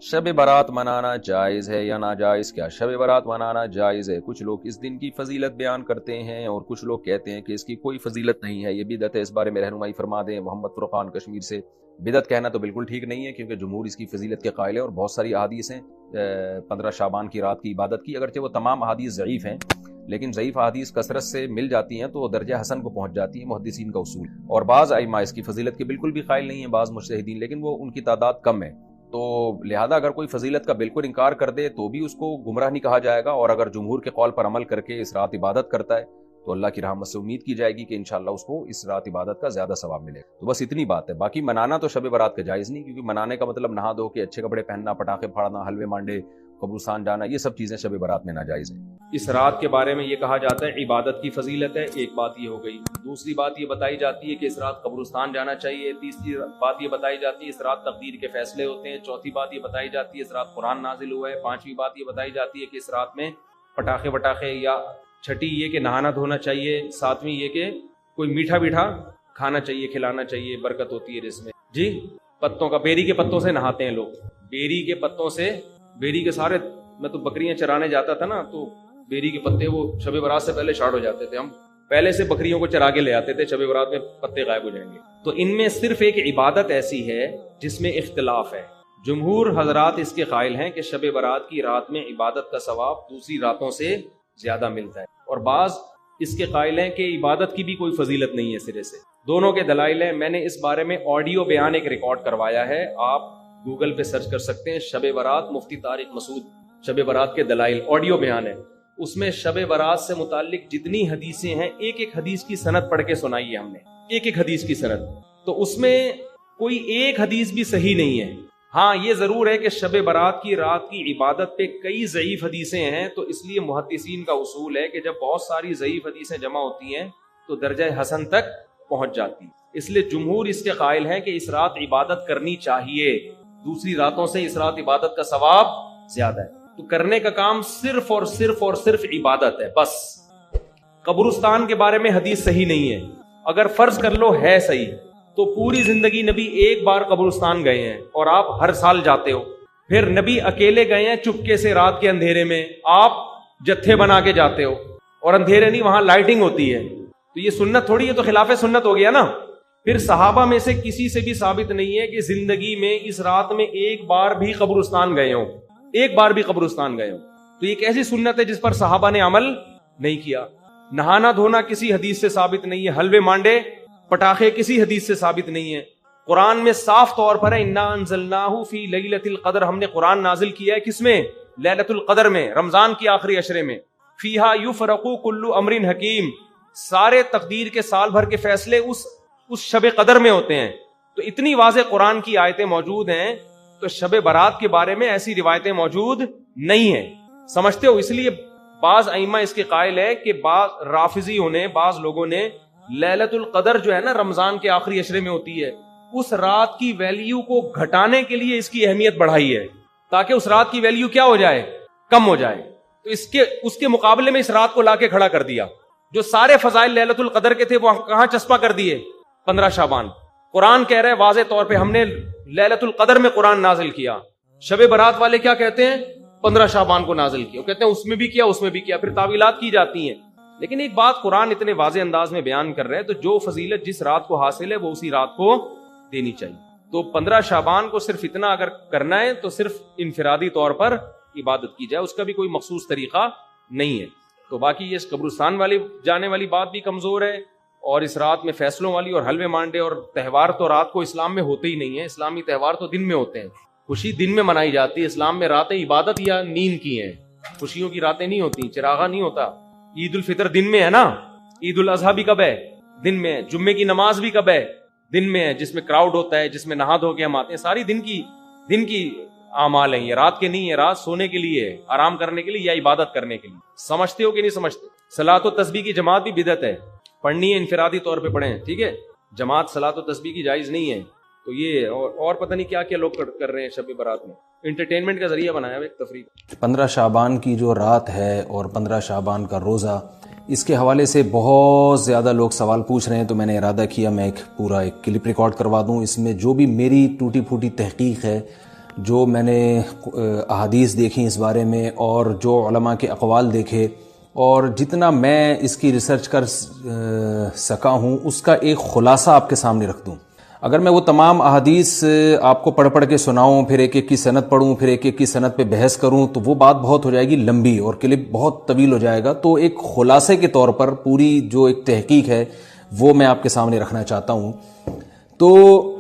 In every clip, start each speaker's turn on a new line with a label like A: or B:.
A: شب برات منانا جائز ہے یا ناجائز؟ کیا شب برات منانا جائز ہے؟ کچھ لوگ اس دن کی فضیلت بیان کرتے ہیں اور کچھ لوگ کہتے ہیں کہ اس کی کوئی فضیلت نہیں ہے، یہ بدعت ہے، اس بارے میں رہنمائی فرما دیں محمد فرقان کشمیر سے۔ بدعت کہنا تو بالکل ٹھیک نہیں ہے، کیونکہ جمہور اس کی فضیلت کے قائل ہے اور بہت ساری احادیث ہیں 15 شعبان کی رات کی عبادت کی، اگرچہ وہ تمام احادیث ضعیف ہیں لیکن ضعیف احادیث کثرت سے مل جاتی ہیں تو درجہ حسن کو پہنچ جاتی ہیں، محدثین کا اصول۔ اور بعض ائمہ اس کی فضیلت کے بالکل بھی قائل نہیں ہیں، بعض مجتہدین، لیکن وہ ان کی تعداد کم ہے، تو لہذا اگر کوئی فضیلت کا بالکل انکار کر دے تو بھی اس کو گمراہ نہیں کہا جائے گا، اور اگر جمہور کے قول پر عمل کر کے اس رات عبادت کرتا ہے تو اللہ کی رحمت سے امید کی جائے گی کہ انشاءاللہ اس کو اس رات عبادت کا زیادہ ثواب ملے۔ تو بس اتنی بات ہے، باقی منانا تو شب برات کا جائز نہیں، کیونکہ منانے کا مطلب نہا دھو کے اچھے کپڑے پہننا، پٹاخے پھاڑنا، حلوے مانڈے، قبرستان جانا، یہ سب چیزیں شب برات میں ناجائز ہیں۔
B: اس رات کے بارے میں یہ کہا جاتا ہے عبادت کی فضیلت ہے، ایک بات یہ ہو گئی۔ دوسری بات یہ بتائی جاتی ہے کہ اس رات قبرستان جانا چاہیے۔ تیسری بات یہ بتائی جاتی ہے اس رات تقدیر کے فیصلے ہوتے ہیں۔ چوتھی بات یہ بتائی جاتی ہے اس رات قرآن نازل ہوا ہے۔ پانچویں بات یہ بتائی جاتی ہے کہ اس رات میں پٹاخے وٹاخے، یا چھٹی یہ کہ نہانا دھونا چاہیے۔ ساتویں یہ کہ کوئی میٹھا میٹھا کھانا چاہیے، کھلانا چاہیے، برکت ہوتی ہے جس میں جی پتوں کا، بیری کے پتوں سے نہاتے ہیں لوگ، بیری کے پتوں سے، بیری کے سارے، میں تو بکریاں چرانے جاتا تھا نا، تو بیری کے پتے وہ شب برات سے پہلے شارٹ ہو جاتے تھے، ہم پہلے سے بکریوں کو چرا کے لے آتے تھے، شب برات میں پتے غائب ہو جائیں گے۔ تو ان میں صرف ایک عبادت ایسی ہے جس میں اختلاف ہے۔ جمہور حضرات اس کے قائل ہیں کہ شب برات کی رات میں عبادت کا ثواب دوسری راتوں سے زیادہ ملتا ہے، اور بعض اس کے قائل ہیں کہ عبادت کی بھی کوئی فضیلت نہیں ہے سرے سے۔ دونوں کے دلائل ہیں، میں نے اس بارے میں آڈیو بیان ایک ریکارڈ کروایا ہے، آپ گوگل پہ سرچ کر سکتے ہیں، شب برات مفتی طارق مسعود، شب برات کے دلائل، آڈیو بیان ہے۔ اس میں شب برات سے متعلق جتنی حدیثیں ہیں، ایک ایک حدیث کی سند پڑھ کے سنائی ہے ہم نے، ایک ایک حدیث کی سند، تو اس میں کوئی ایک حدیث بھی صحیح نہیں ہے۔ ہاں یہ ضرور ہے کہ شب برات کی رات کی عبادت پہ کئی ضعیف حدیثیں ہیں، تو اس لیے محدثین کا اصول ہے کہ جب بہت ساری ضعیف حدیثیں جمع ہوتی ہیں تو درجہ حسن تک پہنچ جاتی، اس لیے جمہور اس کے قائل ہیں کہ اس رات عبادت کرنی چاہیے، دوسری راتوں سے اس رات عبادت کا ثواب زیادہ ہے۔ تو کرنے کا کام صرف اور صرف اور صرف عبادت ہے، بس۔ قبرستان کے بارے میں حدیث صحیح نہیں ہے، اگر فرض کر لو ہے صحیح، تو پوری زندگی نبی ایک بار قبرستان گئے ہیں اور آپ ہر سال جاتے ہو، پھر نبی اکیلے گئے ہیں چپکے سے رات کے اندھیرے میں، آپ جتھے بنا کے جاتے ہو، اور اندھیرے نہیں، وہاں لائٹنگ ہوتی ہے، تو یہ سنت تھوڑی ہے، تو خلاف سنت ہو گیا نا۔ پھر صحابہ میں سے کسی سے بھی ثابت نہیں ہے کہ زندگی میں اس رات میں ایک بار بھی قبرستان گئے ہوں، ایک بار بھی قبرستان گئے ہوں، تو یہ ایک ایسی سنت ہے جس پر صحابہ نے عمل نہیں کیا۔ نہانا دھونا کسی حدیث سے ثابت نہیں ہے، حلوے مانڈے، پٹاخے کسی حدیث سے ثابت نہیں ہے۔ قرآن میں صاف طور پر ہے انا انزلناہ فی لیلۃ القدر، ہم نے قرآن نازل کیا ہے کس میں؟ لیلۃ القدر میں، رمضان کی آخری عشرے میں۔ فیہا یفرق کل امر حکیم، سارے تقدیر کے سال بھر کے فیصلے اس شب قدر میں ہوتے ہیں۔ تو اتنی واضح قرآن کی آیتیں موجود ہیں، تو شب برات کے بارے میں ایسی روایتیں موجود نہیں ہیں، سمجھتے ہو؟ اس لیے بعض ائمہ اس کے قائل ہے کہ بعض رافضیوں نے، بعض لوگوں نے لیلۃ القدر جو ہے نا رمضان کے آخری عشرے میں ہوتی ہے، اس رات کی ویلیو کو گھٹانے کے لیے اس کی اہمیت بڑھائی ہے، تاکہ اس رات کی ویلیو کیا ہو جائے؟ کم ہو جائے۔ تو اس کے مقابلے میں اس رات کو لا کے کھڑا کر دیا، جو سارے فضائل لیلۃ القدر کے تھے وہ کہاں چسپا کر دیے؟ 15 شعبان۔ قرآن کہہ رہا ہے واضح طور پہ ہم نے لیلۃ القدر میں قرآن نازل کیا، شب برات والے کیا کہتے ہیں؟ 15 شعبان کو نازل کیا، وہ کہتے ہیں اس میں بھی کیا، اس میں بھی کیا، پھر تعویلات کی جاتی ہیں۔ لیکن ایک بات قرآن اتنے واضح انداز میں بیان کر رہے ہیں، تو جو فضیلت جس رات کو حاصل ہے وہ اسی رات کو دینی چاہیے۔ تو 15 شعبان کو صرف اتنا اگر کرنا ہے تو صرف انفرادی طور پر عبادت کی جائے، اس کا بھی کوئی مخصوص طریقہ نہیں ہے۔ تو باقی یہ قبرستان والی جانے والی بات بھی کمزور ہے، اور اس رات میں فیصلوں والی اور حلوے مانڈے اور تہوار تو رات کو اسلام میں ہوتے ہی نہیں ہیں، اسلامی تہوار تو دن میں ہوتے ہیں، خوشی دن میں منائی جاتی ہے۔ اسلام میں راتیں عبادت یا نیند کی ہیں، خوشیوں کی راتیں نہیں ہوتی، چراغا نہیں ہوتا۔ عید الفطر دن میں ہے نا، عید الاضحیٰ بھی کب ہے؟ دن میں ہے۔ جمعے کی نماز بھی کب ہے؟ دن میں ہے، جس میں کراؤڈ ہوتا ہے، جس میں نہا دھو کے ہم آتے ہیں، ساری دن کی اعمال ہیں، یہ رات کے نہیں ہے، رات سونے کے لیے ہے، آرام کرنے کے لیے یا عبادت کرنے کے لیے۔ سمجھتے ہو کہ نہیں سمجھتے؟ صلاۃ و تسبیح کی جماعت بھی بدعت ہے، پڑھنی ہے انفرادی طور پہ پڑھیں، ٹھیک ہے؟ جماعت صلاۃ و تسبیح کی جائز نہیں ہے۔ تو یہ اور پتہ نہیں کیا کیا لوگ کر رہے ہیں شب برات میں، انٹرٹینمنٹ کا ذریعہ بنایا ہے، ایک تفریح۔
A: 15 شعبان کی جو رات ہے اور 15 شعبان کا روزہ، اس کے حوالے سے بہت زیادہ لوگ سوال پوچھ رہے ہیں، تو میں نے ارادہ کیا میں ایک کلپ ریکارڈ کروا دوں، اس میں جو بھی میری ٹوٹی پھوٹی تحقیق ہے جو میں نے احادیث دیکھی اس بارے میں اور جو علماء کے اقوال دیکھے اور جتنا میں اس کی ریسرچ کر سکا ہوں اس کا ایک خلاصہ آپ کے سامنے رکھ دوں. اگر میں وہ تمام احادیث آپ کو پڑھ کے سناؤں، پھر ایک ایک کی سند پڑھوں، پھر ایک ایک کی سند پہ بحث کروں، تو وہ بات بہت ہو جائے گی لمبی اور کلپ بہت طویل ہو جائے گا. تو ایک خلاصے کے طور پر پوری جو ایک تحقیق ہے وہ میں آپ کے سامنے رکھنا چاہتا ہوں. تو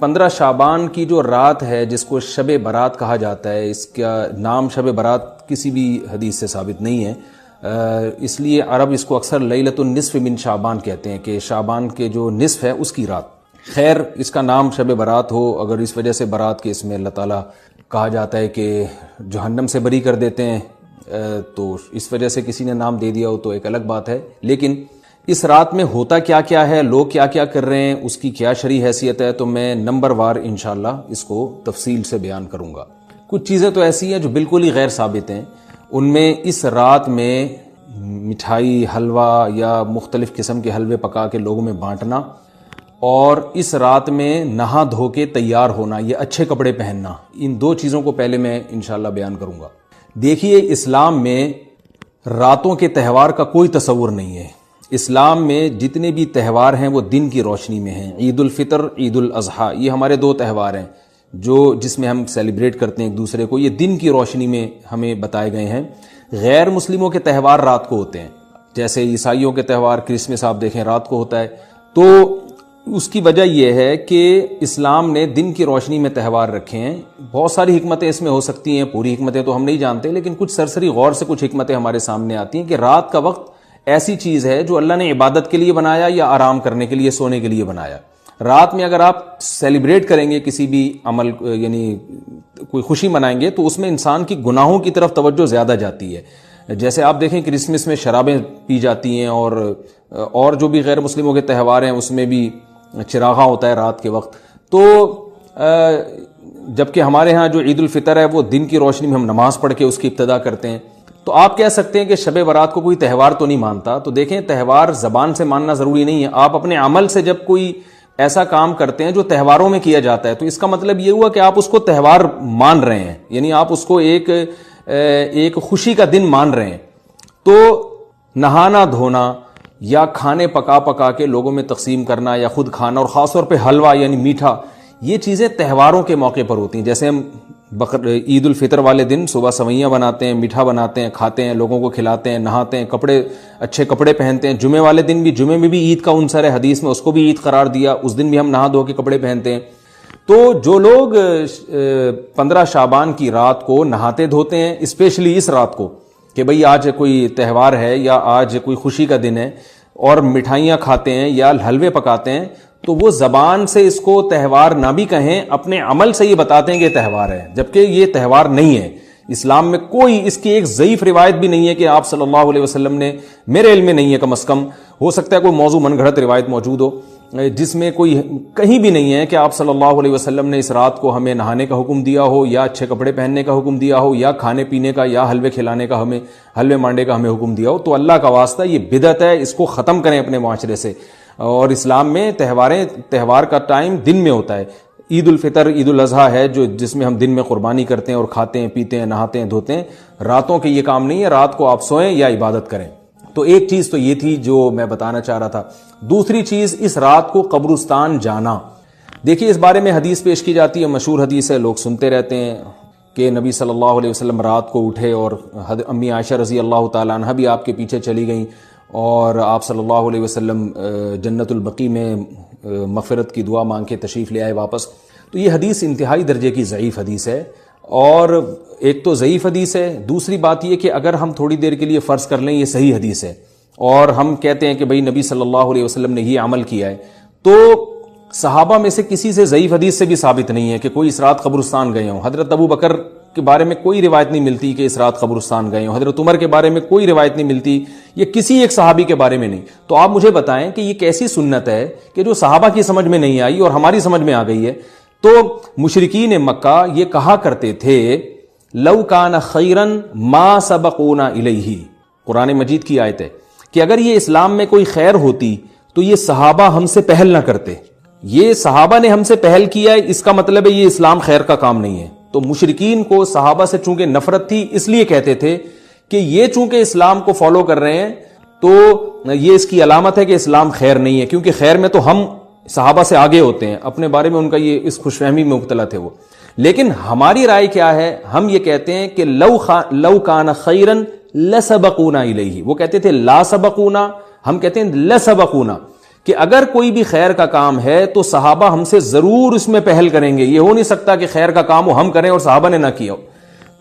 A: 15 شعبان کی جو رات ہے جس کو شب برات کہا جاتا ہے، اس کا نام شب برات کسی بھی حدیث سے ثابت نہیں ہے، اس لیے عرب اس کو اکثر لیلۃ النصف من شعبان کہتے ہیں کہ شعبان کے جو نصف ہے اس کی رات. خیر، اس کا نام شب برات ہو، اگر اس وجہ سے برات کے اس میں اللہ تعالیٰ کہا جاتا ہے کہ جہنم سے بری کر دیتے ہیں، تو اس وجہ سے کسی نے نام دے دیا ہو تو ایک الگ بات ہے. لیکن اس رات میں ہوتا کیا کیا ہے، لوگ کیا کیا کر رہے ہیں، اس کی کیا شرعی حیثیت ہے، تو میں نمبر وار انشاءاللہ اس کو تفصیل سے بیان کروں گا. کچھ چیزیں تو ایسی ہیں جو بالکل ہی غیر ثابت ہیں. ان میں اس رات میں مٹھائی، حلوہ یا مختلف قسم کے حلوے پکا کے لوگوں میں بانٹنا، اور اس رات میں نہا دھو کے تیار ہونا یا اچھے کپڑے پہننا، ان دو چیزوں کو پہلے میں انشاءاللہ بیان کروں گا. دیکھیے، اسلام میں راتوں کے تہوار کا کوئی تصور نہیں ہے. اسلام میں جتنے بھی تہوار ہیں وہ دن کی روشنی میں ہیں. عید الفطر، عید الاضحیٰ، یہ ہمارے دو تہوار ہیں جس میں ہم سیلیبریٹ کرتے ہیں ایک دوسرے کو. یہ دن کی روشنی میں ہمیں بتائے گئے ہیں. غیر مسلموں کے تہوار رات کو ہوتے ہیں، جیسے عیسائیوں کے تہوار کرسمس آپ دیکھیں رات کو ہوتا ہے. تو اس کی وجہ یہ ہے کہ اسلام نے دن کی روشنی میں تہوار رکھے ہیں. بہت ساری حکمتیں اس میں ہو سکتی ہیں، پوری حکمتیں تو ہم نہیں جانتے، لیکن کچھ سرسری غور سے کچھ حکمتیں ہمارے سامنے آتی ہیں کہ رات کا وقت ایسی چیز ہے جو اللہ نے عبادت کے لیے بنایا یا آرام کرنے کے لیے، سونے کے لیے بنایا. رات میں اگر آپ سیلیبریٹ کریں گے کسی بھی عمل، یعنی کوئی خوشی منائیں گے، تو اس میں انسان کی گناہوں کی طرف توجہ زیادہ جاتی ہے. جیسے آپ دیکھیں کرسمس میں شرابیں پی جاتی ہیں، اور جو بھی غیر مسلموں کے تہوار ہیں اس میں بھی چراغاں ہوتا ہے رات کے وقت. تو جبکہ ہمارے ہاں جو عید الفطر ہے وہ دن کی روشنی میں ہم نماز پڑھ کے اس کی ابتدا کرتے ہیں. تو آپ کہہ سکتے ہیں کہ شب برات کو کوئی تہوار تو نہیں مانتا. تو دیکھیں، تہوار زبان سے ماننا ضروری نہیں ہے. آپ اپنے عمل سے جب کوئی ایسا کام کرتے ہیں جو تہواروں میں کیا جاتا ہے، تو اس کا مطلب یہ ہوا کہ آپ اس کو تہوار مان رہے ہیں، یعنی آپ اس کو ایک خوشی کا دن مان رہے ہیں. تو نہانا دھونا یا کھانے پکا کے لوگوں میں تقسیم کرنا یا خود کھانا، اور خاص طور پہ حلوہ یعنی میٹھا، یہ چیزیں تہواروں کے موقع پر ہوتی ہیں. جیسے ہم عید الفطر والے دن صبح سوئیاں بناتے ہیں، میٹھا بناتے ہیں، کھاتے ہیں، لوگوں کو کھلاتے ہیں، نہاتے ہیں، اچھے کپڑے پہنتے ہیں. جمعے والے دن بھی، جمعے میں بھی عید کا عنصر ہے، حدیث میں اس کو بھی عید قرار دیا، اس دن بھی ہم نہا دھو کے کپڑے پہنتے ہیں. تو جو لوگ 15 شعبان کی رات کو نہاتے دھوتے ہیں، اسپیشلی اس رات کو کہ بھئی آج کوئی تہوار ہے یا آج کوئی خوشی کا دن ہے، اور مٹھائیاں کھاتے ہیں یا حلوے پکاتے ہیں، تو وہ زبان سے اس کو تہوار نہ بھی کہیں، اپنے عمل سے یہ بتاتے ہیں کہ یہ تہوار ہے، جبکہ یہ تہوار نہیں ہے. اسلام میں کوئی اس کی ایک ضعیف روایت بھی نہیں ہے کہ آپ صلی اللہ علیہ وسلم نے، میرے علم میں نہیں ہے کم از کم، ہو سکتا ہے کوئی موضوع من گھڑت روایت موجود ہو جس میں کوئی کہیں بھی نہیں ہے کہ آپ صلی اللہ علیہ وسلم نے اس رات کو ہمیں نہانے کا حکم دیا ہو، یا اچھے کپڑے پہننے کا حکم دیا ہو، یا کھانے پینے کا یا حلوے کھلانے کا، حلوے مانڈے کا ہمیں حکم دیا ہو. تو اللہ کا واسطہ یہ بدعت ہے، اس کو ختم کریں اپنے معاشرے سے. اور اسلام میں تہوار کا ٹائم دن میں ہوتا ہے. عید الفطر، عید الاضحیٰ ہے جس میں ہم دن میں قربانی کرتے ہیں اور کھاتے ہیں، پیتے ہیں، نہاتے ہیں، دھوتے ہیں. راتوں کے یہ کام نہیں ہے، رات کو آپ سوئیں یا عبادت کریں. تو ایک چیز تو یہ تھی جو میں بتانا چاہ رہا تھا. دوسری چیز، اس رات کو قبرستان جانا. دیکھیے، اس بارے میں حدیث پیش کی جاتی ہے، مشہور حدیث ہے، لوگ سنتے رہتے ہیں کہ نبی صلی اللہ علیہ وسلم رات کو اٹھے اور امی عائشہ رضی اللہ تعالیٰ عنہ بھی آپ کے پیچھے چلی گئیں، اور آپ صلی اللہ علیہ وسلم جنت البقیع میں مغفرت کی دعا مانگ کے تشریف لے آئے واپس. تو یہ حدیث انتہائی درجے کی ضعیف حدیث ہے. اور ایک تو ضعیف حدیث ہے، دوسری بات یہ کہ اگر ہم تھوڑی دیر کے لیے فرض کر لیں یہ صحیح حدیث ہے، اور ہم کہتے ہیں کہ بھئی نبی صلی اللہ علیہ وسلم نے یہ عمل کیا ہے، تو صحابہ میں سے کسی سے ضعیف حدیث سے بھی ثابت نہیں ہے کہ کوئی اس رات قبرستان گئے ہوں. حضرت ابو بکر کے بارے میں کوئی روایت نہیں ملتی کہ اس رات قبرستان گئے ہوں، حضرت عمر کے بارے میں کوئی روایت نہیں ملتی، یہ کسی ایک صحابی کے بارے میں نہیں. تو آپ مجھے بتائیں کہ یہ کیسی سنت ہے کہ جو صحابہ کی سمجھ میں نہیں آئی اور ہماری سمجھ میں آ گئی ہے. تو مشرکین مکہ یہ کہا کرتے تھے، لو کان خیرا ما سبقونا الیہ، قرآن مجید کی آیت ہے کہ اگر یہ اسلام میں کوئی خیر ہوتی تو یہ صحابہ ہم سے پہل نہ کرتے. یہ صحابہ نے ہم سے پہل کیا ہے، اس کا مطلب ہے یہ اسلام خیر کا کام نہیں ہے. تو مشرکین کو صحابہ سے چونکہ نفرت تھی، اس لیے کہتے تھے کہ یہ چونکہ اسلام کو فالو کر رہے ہیں تو یہ اس کی علامت ہے کہ اسلام خیر نہیں ہے، کیونکہ خیر میں تو ہم صحابہ سے آگے ہوتے ہیں، اپنے بارے میں ان کا یہ اس خوش فہمی میں مبتلا تھے وہ. لیکن ہماری رائے کیا ہے؟ ہم یہ کہتے ہیں کہ لو کان خیرا لسبقونا الیہ. وہ کہتے تھے لا سبقونا، ہم کہتے ہیں لسبقونا، کہ اگر کوئی بھی خیر کا کام ہے تو صحابہ ہم سے ضرور اس میں پہل کریں گے. یہ ہو نہیں سکتا کہ خیر کا کام ہو ہم کریں اور صحابہ نے نہ کیا ہو.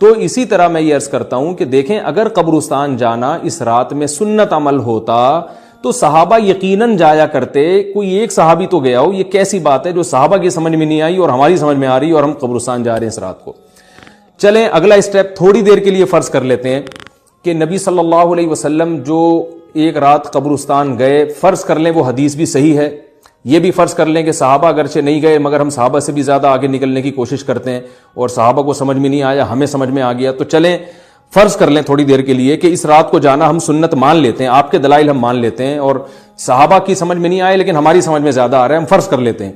A: تو اسی طرح میں یہ عرض کرتا ہوں کہ دیکھیں اگر قبرستان جانا اس رات میں سنت عمل ہوتا تو صحابہ یقیناً جایا کرتے. کوئی ایک صحابی تو گیا ہو، یہ کیسی بات ہے جو صحابہ کی سمجھ میں نہیں آئی اور ہماری سمجھ میں آ رہی اور ہم قبرستان جا رہے ہیں اس رات کو. چلیں اگلا اسٹیپ تھوڑی دیر کے لیے فرض کر لیتے ہیں کہ نبی صلی اللہ علیہ وسلم جو ایک رات قبرستان گئے، فرض کر لیں وہ حدیث بھی صحیح ہے، یہ بھی فرض کر لیں کہ صحابہ اگرچہ نہیں گئے مگر ہم صحابہ سے بھی زیادہ آگے نکلنے کی کوشش کرتے ہیں اور صحابہ کو سمجھ میں نہیں آیا، ہمیں سمجھ میں آ گیا. تو چلیں فرض کر لیں تھوڑی دیر کے لیے کہ اس رات کو جانا ہم سنت مان لیتے ہیں، آپ کے دلائل ہم مان لیتے ہیں اور صحابہ کی سمجھ میں نہیں آئے لیکن ہماری سمجھ میں زیادہ آ رہا ہے، ہم فرض کر لیتے ہیں،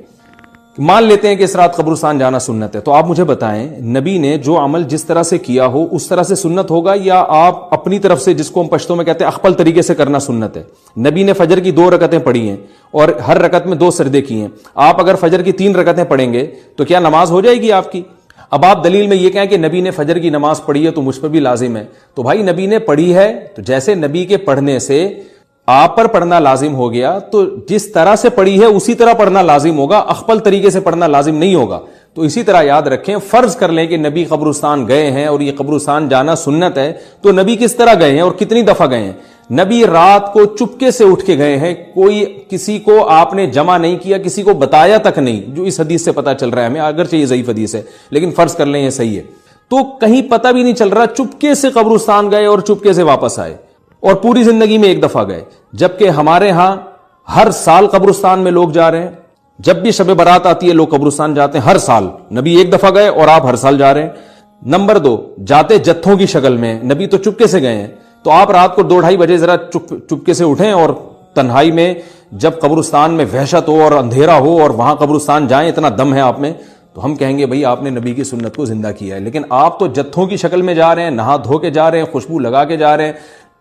A: مان لیتے ہیں کہ اس رات قبرستان جانا سنت ہے. تو آپ مجھے بتائیں نبی نے جو عمل جس طرح سے کیا ہو اس طرح سے سنت ہوگا یا آپ اپنی طرف سے، جس کو ہم پشتوں میں کہتے ہیں اخپل طریقے سے کرنا سنت ہے؟ نبی نے فجر کی 2 رکعتیں پڑھی ہیں اور ہر رکعت میں 2 سجدے کیے ہیں. آپ اگر فجر کی 3 رکعتیں پڑھیں گے تو کیا نماز ہو جائے گی آپ کی؟ اب آپ دلیل میں یہ کہیں کہ نبی نے فجر کی نماز پڑھی ہے تو مجھ پر بھی لازم ہے. تو بھائی نبی نے پڑھی ہے تو جیسے نبی کے پڑھنے سے آپ پر پڑھنا لازم ہو گیا تو جس طرح سے پڑھی ہے اسی طرح پڑھنا لازم ہوگا، اخپل طریقے سے پڑھنا لازم نہیں ہوگا. تو اسی طرح یاد رکھیں، فرض کر لیں کہ نبی قبرستان گئے ہیں اور یہ قبرستان جانا سنت ہے، تو نبی کس طرح گئے ہیں اور کتنی دفعہ گئے ہیں؟ نبی رات کو چپکے سے اٹھ کے گئے ہیں، کوئی کسی کو آپ نے جمع نہیں کیا، کسی کو بتایا تک نہیں، جو اس حدیث سے پتہ چل رہا ہے ہمیں، اگرچہ یہ ضعیف حدیث ہے لیکن فرض کر لیں یہ صحیح ہے. تو کہیں پتہ بھی نہیں چل رہا، چپکے سے قبرستان گئے اور چپکے سے واپس آئے اور پوری زندگی میں ایک دفعہ گئے. جبکہ ہمارے ہاں ہر سال قبرستان میں لوگ جا رہے ہیں، جب بھی شب برات آتی ہے لوگ قبرستان جاتے ہیں ہر سال. نبی ایک دفعہ گئے اور آپ ہر سال جا رہے ہیں. نمبر 2، جاتے جتھوں کی شکل میں، نبی تو چپکے سے گئے ہیں. تو آپ رات کو 2-2:30 بجے ذرا چپکے سے اٹھیں اور تنہائی میں جب قبرستان میں وحشت ہو اور اندھیرا ہو اور وہاں قبرستان جائیں، اتنا دم ہے آپ میں، تو ہم کہیں گے بھئی آپ نے نبی کی سنت کو زندہ کیا ہے. لیکن آپ تو جتھوں کی شکل میں جا رہے ہیں، نہا دھو کے جا رہے ہیں، خوشبو لگا کے جا رہے ہیں،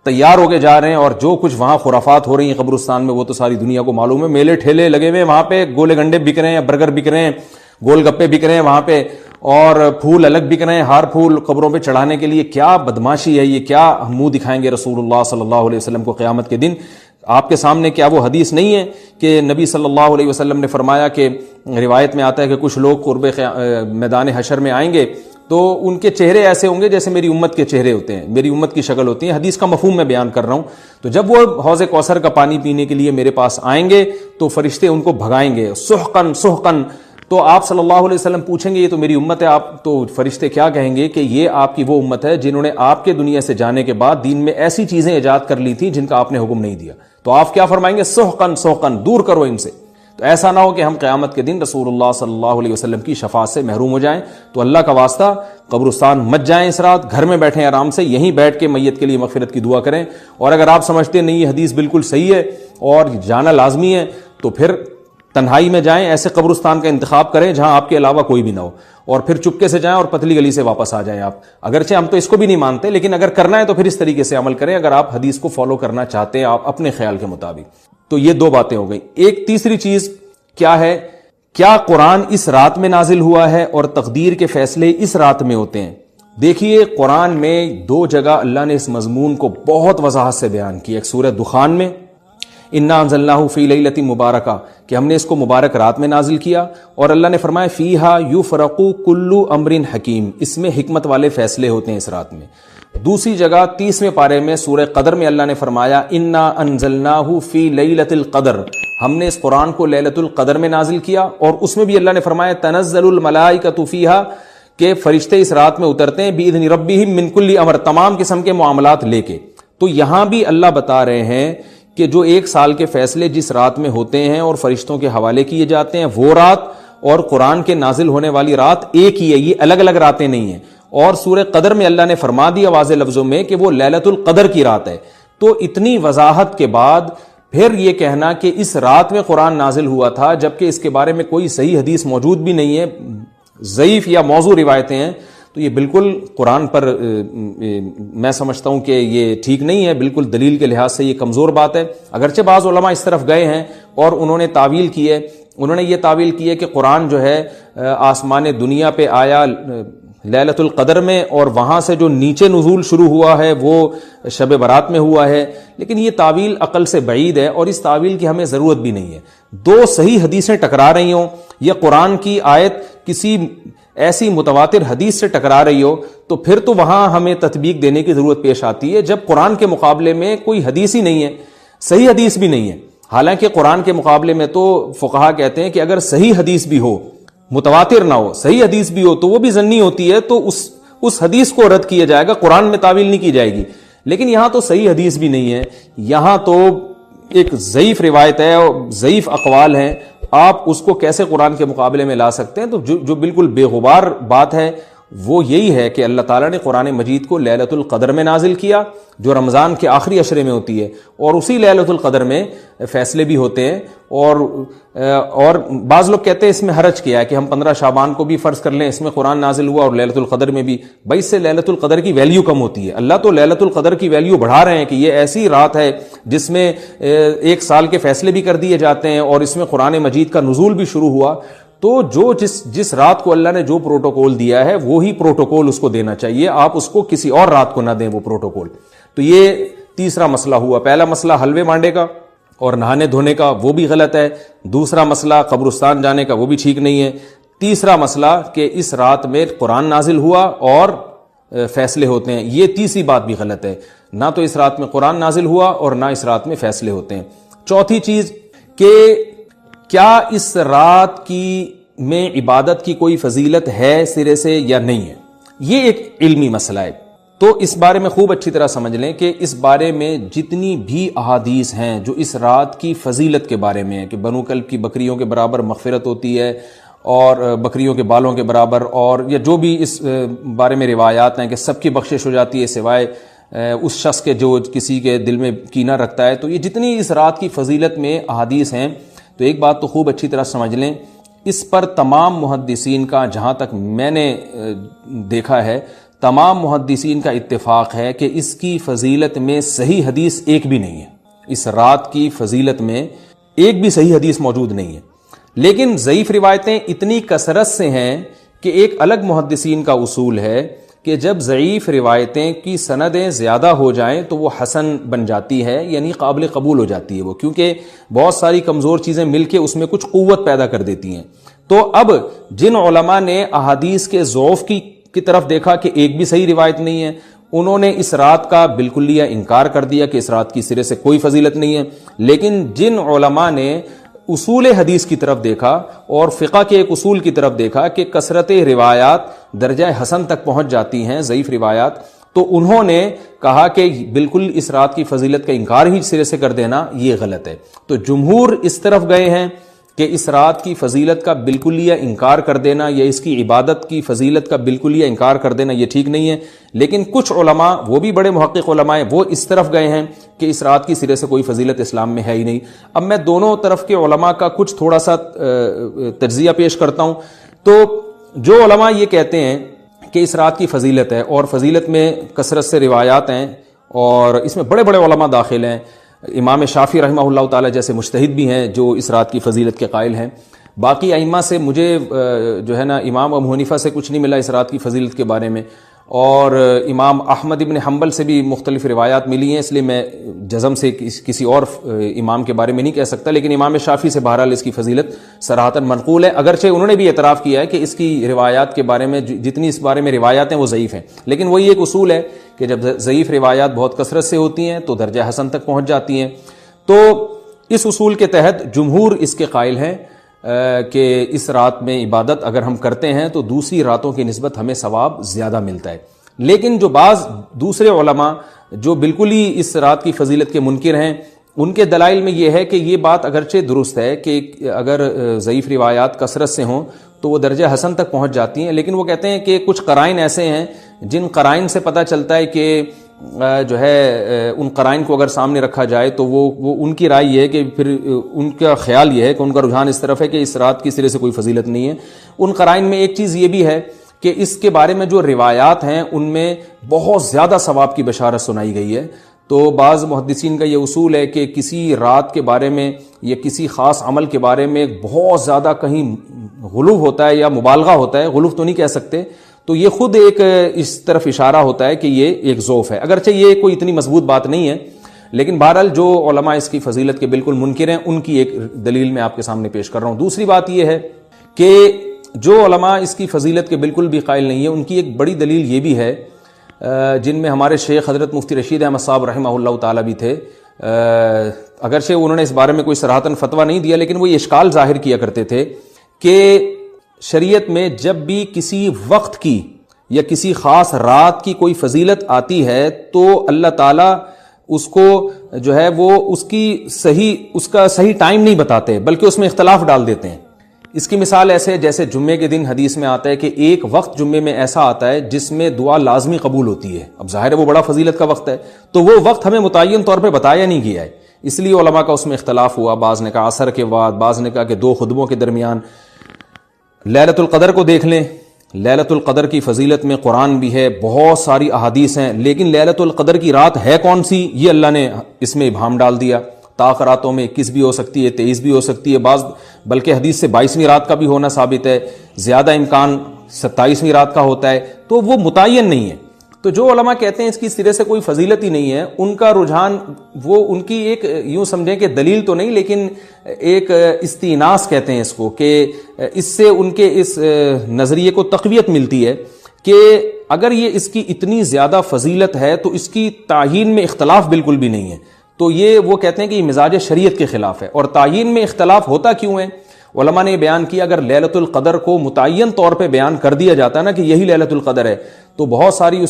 A: تیار ہو کے جا رہے ہیں، اور جو کچھ وہاں خرافات ہو رہی ہیں قبرستان میں وہ تو ساری دنیا کو معلوم ہے. میلے ٹھیلے لگے ہوئے ہیں وہاں پہ، گولے گنڈے بک رہے ہیں، برگر بک رہے ہیں، گول گپے بک رہے ہیں وہاں پہ، اور پھول الگ بک رہے ہیں، ہار پھول قبروں پہ چڑھانے کے لیے. کیا بدماشی ہے یہ، کیا منہ دکھائیں گے رسول اللہ صلی اللہ علیہ وسلم کو قیامت کے دن؟ آپ کے سامنے کیا وہ حدیث نہیں ہے کہ نبی صلی اللہ علیہ وسلم نے فرمایا کہ روایت میں آتا ہے کہ کچھ لوگ قرب میدان حشر میں آئیں گے تو ان کے چہرے ایسے ہوں گے جیسے میری امت کے چہرے ہوتے ہیں، میری امت کی شکل ہوتی ہے. حدیث کا مفہوم میں بیان کر رہا ہوں. تو جب وہ حوض کوثر کا پانی پینے کے لیے میرے پاس آئیں گے تو فرشتے ان کو بھگائیں گے، سحقن سحقن. تو آپ صلی اللہ علیہ وسلم پوچھیں گے یہ تو میری امت ہے، آپ تو فرشتے کیا کہیں گے کہ یہ آپ کی وہ امت ہے جنہوں نے آپ کے دنیا سے جانے کے بعد دین میں ایسی چیزیں ایجاد کر لی تھی جن کا آپ نے حکم نہیں دیا. تو آپ کیا فرمائیں گے؟ سحقن سحقن، دور کرو ان سے. تو ایسا نہ ہو کہ ہم قیامت کے دن رسول اللہ صلی اللہ علیہ وسلم کی شفاعت سے محروم ہو جائیں. تو اللہ کا واسطہ قبرستان مت جائیں اس رات، گھر میں بیٹھیں آرام سے، یہیں بیٹھ کے میت کے لیے مغفرت کی دعا کریں. اور اگر آپ سمجھتے نہیں یہ حدیث بالکل صحیح ہے اور جانا لازمی ہے تو پھر تنہائی میں جائیں، ایسے قبرستان کا انتخاب کریں جہاں آپ کے علاوہ کوئی بھی نہ ہو، اور پھر چپکے سے جائیں اور پتلی گلی سے واپس آ جائیں آپ. اگرچہ ہم تو اس کو بھی نہیں مانتے لیکن اگر کرنا ہے تو پھر اس طریقے سے عمل کریں اگر آپ حدیث کو فالو کرنا چاہتے ہیں آپ اپنے خیال کے مطابق. تو یہ 2 باتیں ہو گئی. ایک تیسری چیز کیا ہے؟ کیا قرآن اس رات میں نازل ہوا ہے اور تقدیر کے فیصلے اس رات میں ہوتے ہیں؟ دیکھیے قرآن میں 2 جگہ اللہ نے اس مضمون کو بہت وضاحت سے بیان کیا. ایک سورہ دخان میں انا انزلناہ فی لیلۃ مبارکہ کہ ہم نے اس کو مبارک رات میں نازل کیا، اور اللہ نے فرمایا فیہا یفرق کل امر حکیم، اس میں حکمت والے فیصلے ہوتے ہیں اس رات میں. دوسری جگہ 30ویں پارے میں سورہ قدر میں اللہ نے فرمایا انا انزلناہ فی لیلۃ القدر، ہم نے اس قرآن کو لیلۃ القدر میں نازل کیا. اور اس میں بھی اللہ نے فرمایا تنزل الملائکۃ فیہا کہ فرشتے اس رات میں اترتے ہیں باذن ربہم من کل امر، تمام قسم کے معاملات لے کے. تو یہاں بھی اللہ بتا رہے ہیں کہ جو 1 سال کے فیصلے جس رات میں ہوتے ہیں اور فرشتوں کے حوالے کیے جاتے ہیں وہ رات اور قرآن کے نازل ہونے والی رات ایک ہی ہے، یہ الگ الگ راتیں نہیں ہیں. اور سورہ قدر میں اللہ نے فرما دیا واضح لفظوں میں کہ وہ لیلۃ القدر کی رات ہے. تو اتنی وضاحت کے بعد پھر یہ کہنا کہ اس رات میں قرآن نازل ہوا تھا جبکہ اس کے بارے میں کوئی صحیح حدیث موجود بھی نہیں ہے، ضعیف یا موضوع روایتیں ہیں تو یہ بالکل قرآن پر میں سمجھتا ہوں کہ یہ ٹھیک نہیں ہے، بالکل دلیل کے لحاظ سے یہ کمزور بات ہے۔ اگرچہ بعض علماء اس طرف گئے ہیں اور انہوں نے تعویل کی ہے، انہوں نے یہ تعویل کی ہے کہ قرآن جو ہے آسمان دنیا پہ آیا لیلۃ القدر میں، اور وہاں سے جو نیچے نزول شروع ہوا ہے وہ شب برات میں ہوا ہے، لیکن یہ تعویل عقل سے بعید ہے اور اس تعویل کی ہمیں ضرورت بھی نہیں ہے۔ دو صحیح حدیثیں ٹکرا رہی ہوں یا قرآن کی آیت کسی ایسی متواتر حدیث سے ٹکرا رہی ہو تو پھر تو وہاں ہمیں تطبیق دینے کی ضرورت پیش آتی ہے، جب قرآن کے مقابلے میں کوئی حدیث ہی نہیں ہے، صحیح حدیث بھی نہیں ہے۔ حالانکہ قرآن کے مقابلے میں تو فقہا کہتے ہیں کہ اگر صحیح حدیث بھی ہو، متواتر نہ ہو، صحیح حدیث بھی ہو تو وہ بھی ظنی ہوتی ہے، تو اس حدیث کو رد کیا جائے گا، قرآن میں تعویل نہیں کی جائے گی۔ لیکن یہاں تو صحیح حدیث بھی نہیں ہے، یہاں تو ایک ضعیف روایت ہے اور ضعیف اقوال ہیں، آپ اس کو کیسے قرآن کے مقابلے میں لا سکتے ہیں؟ تو جو بالکل بے غبار بات ہے وہ یہی ہے کہ اللہ تعالیٰ نے قرآن مجید کو لیلۃ القدر میں نازل کیا، جو رمضان کے آخری عشرے میں ہوتی ہے، اور اسی لیلۃ القدر میں فیصلے بھی ہوتے ہیں۔ اور بعض لوگ کہتے ہیں اس میں حرج کیا ہے کہ ہم 15 شعبان کو بھی فرض کر لیں، اس میں قرآن نازل ہوا اور لیلۃ القدر میں بھی، بھائی اس سے لیلۃ القدر کی ویلیو کم ہوتی ہے۔ اللہ تو لیلۃ القدر کی ویلیو بڑھا رہے ہیں کہ یہ ایسی رات ہے جس میں 1 سال کے فیصلے بھی کر دیے جاتے ہیں اور اس میں قرآن مجید کا نزول بھی شروع ہوا۔ تو جس رات کو اللہ نے جو پروٹوکول دیا ہے وہی پروٹوکول اس کو دینا چاہیے، آپ اس کو کسی اور رات کو نہ دیں وہ پروٹوکول۔ تو یہ تیسرا مسئلہ ہوا۔ پہلا مسئلہ حلوے مانڈے کا اور نہانے دھونے کا، وہ بھی غلط ہے۔ دوسرا مسئلہ قبرستان جانے کا، وہ بھی ٹھیک نہیں ہے۔ تیسرا مسئلہ کہ اس رات میں قرآن نازل ہوا اور فیصلے ہوتے ہیں، یہ تیسری بات بھی غلط ہے۔ نہ تو اس رات میں قرآن نازل ہوا اور نہ اس رات میں فیصلے ہوتے ہیں۔ چوتھی چیز کہ کیا اس رات میں عبادت کی کوئی فضیلت ہے سرے سے یا نہیں ہے، یہ ایک علمی مسئلہ ہے۔ تو اس بارے میں خوب اچھی طرح سمجھ لیں کہ اس بارے میں جتنی بھی احادیث ہیں جو اس رات کی فضیلت کے بارے میں ہے کہ بنو کلب کی بکریوں کے برابر مغفرت ہوتی ہے اور بکریوں کے بالوں کے برابر، اور یا جو بھی اس بارے میں روایات ہیں کہ سب کی بخشش ہو جاتی ہے سوائے اس شخص کے جو کسی کے دل میں کینہ رکھتا ہے، تو یہ جتنی اس رات کی فضیلت میں احادیث ہیں، تو ایک بات تو خوب اچھی طرح سمجھ لیں، اس پر تمام محدثین کا، جہاں تک میں نے دیکھا ہے، تمام محدثین کا اتفاق ہے کہ اس کی فضیلت میں صحیح حدیث ایک بھی نہیں ہے۔ اس رات کی فضیلت میں ایک بھی صحیح حدیث موجود نہیں ہے، لیکن ضعیف روایتیں اتنی کثرت سے ہیں کہ ایک الگ محدثین کا اصول ہے کہ جب ضعیف روایتیں کی سندیں زیادہ ہو جائیں تو وہ حسن بن جاتی ہے، یعنی قابل قبول ہو جاتی ہے وہ، کیونکہ بہت ساری کمزور چیزیں مل کے اس میں کچھ قوت پیدا کر دیتی ہیں۔ تو اب جن علماء نے احادیث کے ضعف کی طرف دیکھا کہ ایک بھی صحیح روایت نہیں ہے، انہوں نے اس رات کا بالکل انکار کر دیا کہ اس رات کی سرے سے کوئی فضیلت نہیں ہے۔ لیکن جن علماء نے اصول حدیث کی طرف دیکھا اور فقہ کے ایک اصول کی طرف دیکھا کہ کثرت روایات درجہ حسن تک پہنچ جاتی ہیں ضعیف روایات، تو انہوں نے کہا کہ بالکل اس رات کی فضیلت کا انکار ہی سرے سے کر دینا یہ غلط ہے۔ تو جمہور اس طرف گئے ہیں کہ اس رات کی فضیلت کا بالکل انکار کر دینا یا اس کی عبادت کی فضیلت کا بالکل انکار کر دینا یہ ٹھیک نہیں ہے، لیکن کچھ علماء، وہ بھی بڑے محقق علماء ہیں، وہ اس طرف گئے ہیں کہ اس رات کی سرے سے کوئی فضیلت اسلام میں ہے ہی نہیں۔ اب میں دونوں طرف کے علماء کا کچھ تھوڑا سا تجزیہ پیش کرتا ہوں۔ تو جو علماء یہ کہتے ہیں کہ اس رات کی فضیلت ہے اور فضیلت میں کثرت سے روایات ہیں اور اس میں بڑے بڑے علماء داخل ہیں، امام شافعی رحمہ اللہ تعالی جیسے مجتہد بھی ہیں جو اس رات کی فضیلت کے قائل ہیں۔ باقی ائمہ سے مجھے جو ہے نا امام ابو حنیفہ سے کچھ نہیں ملا اس رات کی فضیلت کے بارے میں، اور امام احمد ابن حنبل سے بھی مختلف روایات ملی ہیں، اس لیے میں جزم سے کسی اور امام کے بارے میں نہیں کہہ سکتا، لیکن امام شافعی سے بہرحال اس کی فضیلت صراحتاً منقول ہے، اگرچہ انہوں نے بھی اعتراف کیا ہے کہ اس کی روایات کے بارے میں جتنی اس بارے میں روایات ہیں وہ ضعیف ہیں، لیکن وہی ایک اصول ہے کہ جب ضعیف روایات بہت کثرت سے ہوتی ہیں تو درجہ حسن تک پہنچ جاتی ہیں۔ تو اس اصول کے تحت جمہور اس کے قائل ہیں کہ اس رات میں عبادت اگر ہم کرتے ہیں تو دوسری راتوں کی نسبت ہمیں ثواب زیادہ ملتا ہے۔ لیکن جو بعض دوسرے علماء جو بالکل ہی اس رات کی فضیلت کے منکر ہیں، ان کے دلائل میں یہ ہے کہ یہ بات اگرچہ درست ہے کہ اگر ضعیف روایات کثرت سے ہوں تو وہ درجہ حسن تک پہنچ جاتی ہیں، لیکن وہ کہتے ہیں کہ کچھ قرائن ایسے ہیں جن قرائن سے پتہ چلتا ہے کہ جو ہے ان قرائن کو اگر سامنے رکھا جائے تو وہ ان کی رائے یہ ہے کہ پھر ان کا خیال یہ ہے کہ ان کا رجحان اس طرف ہے کہ اس رات کی سرے سے کوئی فضیلت نہیں ہے۔ ان قرائن میں ایک چیز یہ بھی ہے کہ اس کے بارے میں جو روایات ہیں ان میں بہت زیادہ ثواب کی بشارت سنائی گئی ہے۔ تو بعض محدثین کا یہ اصول ہے کہ کسی رات کے بارے میں یا کسی خاص عمل کے بارے میں بہت زیادہ کہیں غلو ہوتا ہے یا مبالغہ ہوتا ہے، غلو تو نہیں کہہ سکتے، تو یہ خود ایک اس طرف اشارہ ہوتا ہے کہ یہ ایک ضعف ہے، اگرچہ یہ کوئی اتنی مضبوط بات نہیں ہے، لیکن بہرحال جو علماء اس کی فضیلت کے بالکل منکر ہیں ان کی ایک دلیل میں آپ کے سامنے پیش کر رہا ہوں۔ دوسری بات یہ ہے کہ جو علماء اس کی فضیلت کے بالکل بھی قائل نہیں ہیں ان کی ایک بڑی دلیل یہ بھی ہے، جن میں ہمارے شیخ حضرت مفتی رشید احمد صاحب رحمہ اللہ تعالیٰ بھی تھے، اگرچہ انہوں نے اس بارے میں کوئی صراحتاً فتویٰ نہیں دیا، لیکن وہ یہ اشکال ظاہر کیا کرتے تھے کہ شریعت میں جب بھی کسی وقت کی یا کسی خاص رات کی کوئی فضیلت آتی ہے تو اللہ تعالیٰ اس کو جو ہے وہ اس کا صحیح ٹائم نہیں بتاتے بلکہ اس میں اختلاف ڈال دیتے ہیں۔ اس کی مثال ایسے جیسے جمعے کے دن حدیث میں آتا ہے کہ ایک وقت جمعے میں ایسا آتا ہے جس میں دعا لازمی قبول ہوتی ہے، اب ظاہر ہے وہ بڑا فضیلت کا وقت ہے، تو وہ وقت ہمیں متعین طور پہ بتایا نہیں گیا ہے، اس لیے علماء کا اس میں اختلاف ہوا، بعض نے کہا عصر کے بعد، بعض نے کہا کہ 2 خطبوں کے درمیان۔ لیلۃ القدر کو دیکھ لیں، لیلۃ القدر کی فضیلت میں قرآن بھی ہے، بہت ساری احادیث ہیں، لیکن لیلۃ القدر کی رات ہے کون سی یہ اللہ نے اس میں ابہام ڈال دیا۔ طاق راتوں میں 21 بھی ہو سکتی ہے، 23 بھی ہو سکتی ہے، بعض بلکہ حدیث سے 22ویں رات کا بھی ہونا ثابت ہے، زیادہ امکان 27ویں رات کا ہوتا ہے، تو وہ متعین نہیں ہے۔ تو جو علماء کہتے ہیں اس کی سرے سے کوئی فضیلت ہی نہیں ہے، ان کا رجحان وہ ان کی ایک یوں سمجھیں کہ دلیل تو نہیں لیکن ایک استئناس کہتے ہیں اس کو، کہ اس سے ان کے اس نظریے کو تقویت ملتی ہے کہ اگر یہ اس کی اتنی زیادہ فضیلت ہے تو اس کی تعیین میں اختلاف بالکل بھی نہیں ہے، تو یہ وہ کہتے ہیں کہ یہ مزاج شریعت کے خلاف ہے۔ اور تعیین میں اختلاف ہوتا کیوں ہے؟ علماء نے بیان کیا اگر لیلۃ القدر کو متعین طور پہ بیان کر دیا جاتا ہے نا کہ یہی لیلۃ القدر ہے تو بہت ساری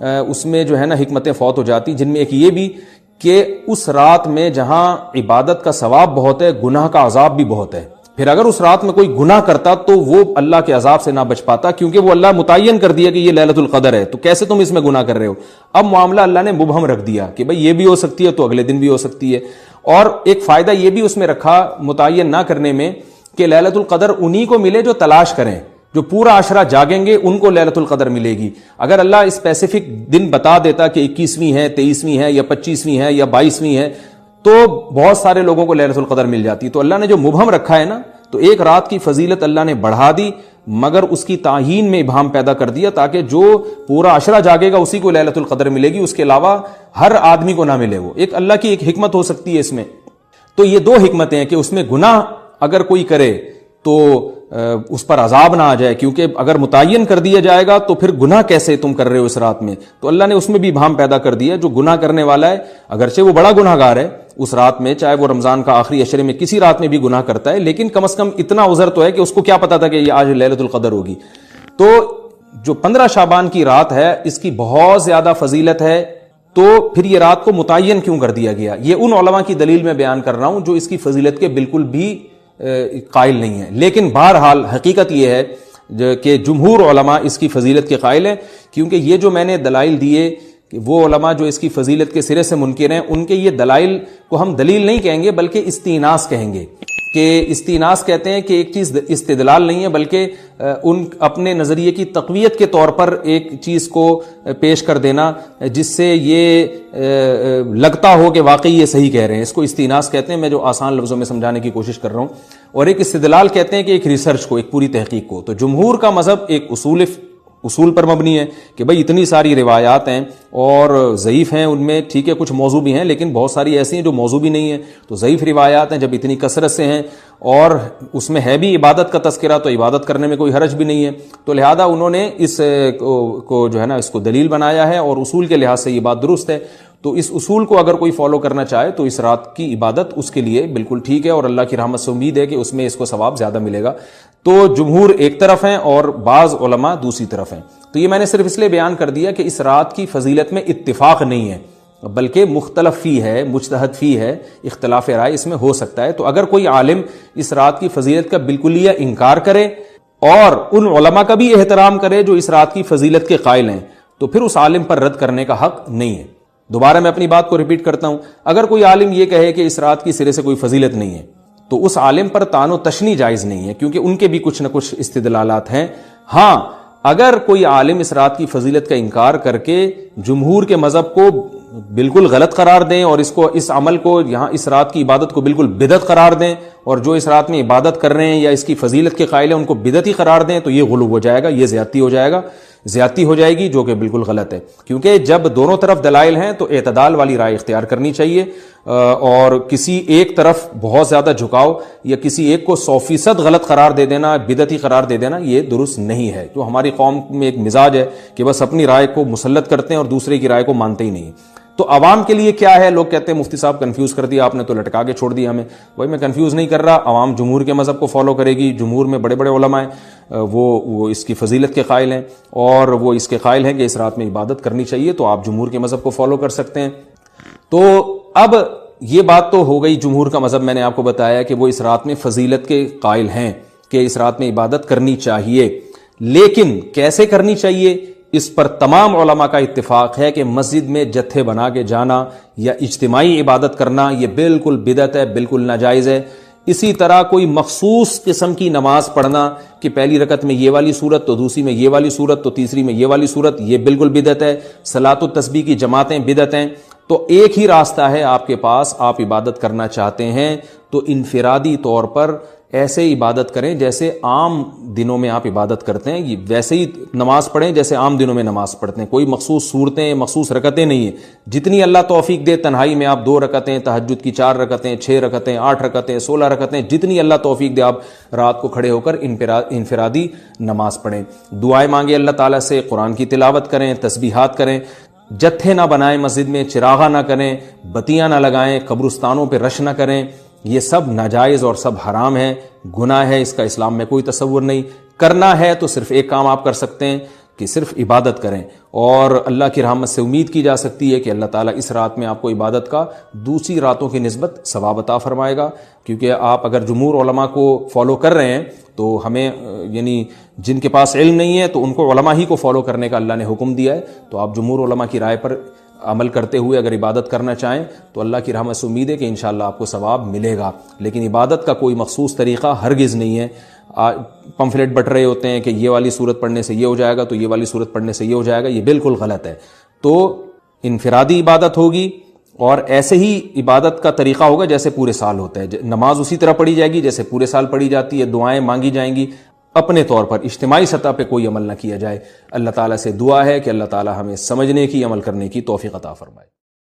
A: اس میں جو ہے نا حکمتیں فوت ہو جاتی، جن میں ایک یہ بھی کہ اس رات میں جہاں عبادت کا ثواب بہت ہے گناہ کا عذاب بھی بہت ہے، پھر اگر اس رات میں کوئی گناہ کرتا تو وہ اللہ کے عذاب سے نہ بچ پاتا، کیونکہ وہ اللہ متعین کر دیا کہ یہ لیلۃ القدر ہے، تو کیسے تم اس میں گناہ کر رہے ہو؟ اب معاملہ اللہ نے مبہم رکھ دیا کہ بھئی یہ بھی ہو سکتی ہے تو اگلے دن بھی ہو سکتی ہے۔ اور ایک فائدہ یہ بھی اس میں رکھا متعین نہ کرنے میں کہ لیلۃ القدر انہی کو ملے جو تلاش کریں، جو پورا عشرہ جاگیں گے ان کو لیلۃ القدر ملے گی۔ اگر اللہ اسپیسیفک دن بتا دیتا کہ 21ویں ہے، 23ویں ہے یا 25ویں ہے یا 22ویں ہے تو بہت سارے لوگوں کو لیلۃ القدر مل جاتی، تو اللہ نے جو مبہم رکھا ہے نا تو ایک رات کی فضیلت اللہ نے بڑھا دی مگر اس کی تعیین میں ابہام پیدا کر دیا تاکہ جو پورا عشرہ جاگے گا اسی کو لیلۃ القدر ملے گی، اس کے علاوہ ہر آدمی کو نہ ملے۔ وہ ایک اللہ کی ایک حکمت ہو سکتی ہے اس میں۔ تو یہ 2 حکمتیں ہیں کہ اس میں گناہ اگر کوئی کرے تو اس پر عذاب نہ آ جائے، کیونکہ اگر متعین کر دیا جائے گا تو پھر گناہ کیسے تم کر رہے ہو اس رات میں، تو اللہ نے اس میں بھی ابہام پیدا کر دیا۔ جو گناہ کرنے والا ہے اگرچہ وہ بڑا گناہ گار ہے اس رات میں، چاہے وہ رمضان کا آخری عشرے میں کسی رات میں بھی گناہ کرتا ہے، لیکن کم از کم اتنا عذر تو ہے کہ اس کو کیا پتا تھا کہ یہ آج لیلۃ القدر ہوگی۔ تو جو 15 شعبان کی رات ہے اس کی بہت زیادہ فضیلت ہے، تو پھر یہ رات کو متعین کیوں کر دیا گیا؟ یہ ان علماء کی دلیل میں بیان کر رہا ہوں جو اس کی فضیلت کے بالکل بھی قائل نہیں ہے، لیکن بہرحال حقیقت یہ ہے کہ جمہور علماء اس کی فضیلت کے قائل ہیں، کیونکہ یہ جو میں نے دلائل دیے کہ وہ علماء جو اس کی فضیلت کے سرے سے منکر ہیں ان کے یہ دلائل کو ہم دلیل نہیں کہیں گے بلکہ استئناس کہیں گے، کہ استئناس کہتے ہیں کہ ایک چیز استدلال نہیں ہے بلکہ ان اپنے نظریے کی تقویت کے طور پر ایک چیز کو پیش کر دینا جس سے یہ لگتا ہو کہ واقعی یہ صحیح کہہ رہے ہیں، اس کو استئناس کہتے ہیں۔ میں جو آسان لفظوں میں سمجھانے کی کوشش کر رہا ہوں، اور ایک استدلال کہتے ہیں کہ ایک ریسرچ کو، ایک پوری تحقیق کو۔ تو جمہور کا مذہب ایک اصول پر مبنی ہے کہ بھئی اتنی ساری روایات ہیں اور ضعیف ہیں، ان میں ٹھیک ہے کچھ موضوع بھی ہیں لیکن بہت ساری ایسی ہیں جو موضوع بھی نہیں ہیں، تو ضعیف روایات ہیں جب اتنی کثرت سے ہیں اور اس میں ہے بھی عبادت کا تذکرہ تو عبادت کرنے میں کوئی حرج بھی نہیں ہے، تو لہذا انہوں نے اس کو جو ہے نا اس کو دلیل بنایا ہے اور اصول کے لحاظ سے یہ بات درست ہے۔ تو اس اصول کو اگر کوئی فالو کرنا چاہے تو اس رات کی عبادت اس کے لیے بالکل ٹھیک ہے اور اللہ کی رحمت سے امید ہے کہ اس میں اس کو ثواب زیادہ ملے گا۔ تو جمہور ایک طرف ہیں اور بعض علماء دوسری طرف ہیں۔ تو یہ میں نے صرف اس لیے بیان کر دیا کہ اس رات کی فضیلت میں اتفاق نہیں ہے بلکہ مختلف فی ہے، مجتہد فی ہے، اختلاف رائے اس میں ہو سکتا ہے۔ تو اگر کوئی عالم اس رات کی فضیلت کا بالکلیہ انکار کرے اور ان علماء کا بھی احترام کرے جو اس رات کی فضیلت کے قائل ہیں، تو پھر اس عالم پر رد کرنے کا حق نہیں ہے۔ دوبارہ میں اپنی بات کو ریپیٹ کرتا ہوں، اگر کوئی عالم یہ کہے کہ اس رات کی سرے سے کوئی فضیلت نہیں ہے تو اس عالم پر طعن و تشنیع جائز نہیں ہے، کیونکہ ان کے بھی کچھ نہ کچھ استدلالات ہیں۔ ہاں، اگر کوئی عالم اس رات کی فضیلت کا انکار کر کے جمہور کے مذہب کو بالکل غلط قرار دیں اور اس عمل کو یہاں اس رات کی عبادت کو بالکل بدعت قرار دیں، اور جو اس رات میں عبادت کر رہے ہیں یا اس کی فضیلت کے قائل ہیں ان کو بدعتی قرار دیں، تو یہ غلو ہو جائے گا، یہ زیادتی ہو جائے گی، جو کہ بالکل غلط ہے۔ کیونکہ جب دونوں طرف دلائل ہیں تو اعتدال والی رائے اختیار کرنی چاہیے، اور کسی ایک طرف بہت زیادہ جھکاؤ یا کسی ایک کو 100% غلط قرار دے دینا، بدعتی قرار دے دینا، یہ درست نہیں ہے۔ جو ہماری قوم میں ایک مزاج ہے کہ بس اپنی رائے کو مسلط کرتے ہیں اور دوسرے کی رائے کو مانتے ہی نہیں۔ تو عوام کے لیے کیا ہے؟ لوگ کہتے ہیں مفتی صاحب کنفیوز کر دیا آپ نے، تو لٹکا کے چھوڑ دیا ہمیں۔ بھائی میں کنفیوز نہیں کر رہا، عوام جمہور کے مذہب کو فالو کرے گی، جمہور میں بڑے بڑے علماء ہیں، وہ اس کی فضیلت کے قائل ہیں اور وہ اس کے قائل ہیں کہ اس رات میں عبادت کرنی چاہیے، تو آپ جمہور کے مذہب کو فالو کر سکتے ہیں۔ تو اب یہ بات تو ہو گئی جمہور کا مذہب، میں نے آپ کو بتایا کہ وہ اس رات میں فضیلت کے قائل ہیں کہ اس رات میں عبادت کرنی چاہیے، لیکن کیسے کرنی چاہیے اس پر تمام علماء کا اتفاق ہے کہ مسجد میں جتھے بنا کے جانا یا اجتماعی عبادت کرنا یہ بالکل بدعت ہے، بالکل ناجائز ہے۔ اسی طرح کوئی مخصوص قسم کی نماز پڑھنا کہ پہلی رکعت میں یہ والی صورت تو دوسری میں یہ والی صورت تو تیسری میں یہ والی صورت، یہ بالکل بدعت ہے۔ صلاۃ التسبیح کی جماعتیں بدعت ہیں۔ تو ایک ہی راستہ ہے آپ کے پاس، آپ عبادت کرنا چاہتے ہیں تو انفرادی طور پر ایسے عبادت کریں جیسے عام دنوں میں آپ عبادت کرتے ہیں، یہ ویسے ہی نماز پڑھیں جیسے عام دنوں میں نماز پڑھتے ہیں۔ کوئی مخصوص صورتیں، مخصوص رکعتیں نہیں ہیں، جتنی اللہ توفیق دے تنہائی میں آپ 2 رکعتیں، تہجد کی 4 رکعتیں، 6 رکعتیں، 8 رکعتیں، 16 رکعتیں، جتنی اللہ توفیق دے آپ رات کو کھڑے ہو کر انفرادی نماز پڑھیں، دعائیں مانگیں اللہ تعالیٰ سے، قرآن کی تلاوت کریں، تسبیحات کریں، جتھے نہ بنائیں مسجد میں، چراغاں نہ کریں، بتیاں نہ لگائیں، قبرستانوں پہ رش نہ کریں، یہ سب ناجائز اور سب حرام ہے، گناہ ہے، اس کا اسلام میں کوئی تصور نہیں۔ کرنا ہے تو صرف ایک کام آپ کر سکتے ہیں کہ صرف عبادت کریں، اور اللہ کی رحمت سے امید کی جا سکتی ہے کہ اللہ تعالیٰ اس رات میں آپ کو عبادت کا دوسری راتوں کی نسبت ثواب عطا فرمائے گا۔ کیونکہ آپ اگر جمہور علماء کو فالو کر رہے ہیں تو ہمیں یعنی جن کے پاس علم نہیں ہے تو ان کو علماء ہی کو فالو کرنے کا اللہ نے حکم دیا ہے، تو آپ جمہور علماء کی رائے پر عمل کرتے ہوئے اگر عبادت کرنا چاہیں تو اللہ کی رحمت سے امید ہے کہ انشاءاللہ آپ کو ثواب ملے گا۔ لیکن عبادت کا کوئی مخصوص طریقہ ہرگز نہیں ہے۔ پمفلیٹ بٹ رہے ہوتے ہیں کہ یہ والی صورت پڑھنے سے یہ ہو جائے گا تو یہ والی صورت پڑھنے سے یہ ہو جائے گا، یہ بالکل غلط ہے۔ تو انفرادی عبادت ہوگی اور ایسے ہی عبادت کا طریقہ ہوگا جیسے پورے سال ہوتا ہے، نماز اسی طرح پڑھی جائے گی جیسے پورے سال پڑھی جاتی ہے، دعائیں مانگی جائیں گی، اپنے طور پر اجتماعی سطح پہ کوئی عمل نہ کیا جائے۔ اللہ تعالیٰ سے دعا ہے کہ اللہ تعالیٰ ہمیں سمجھنے کی، عمل کرنے کی توفیق عطا فرمائے۔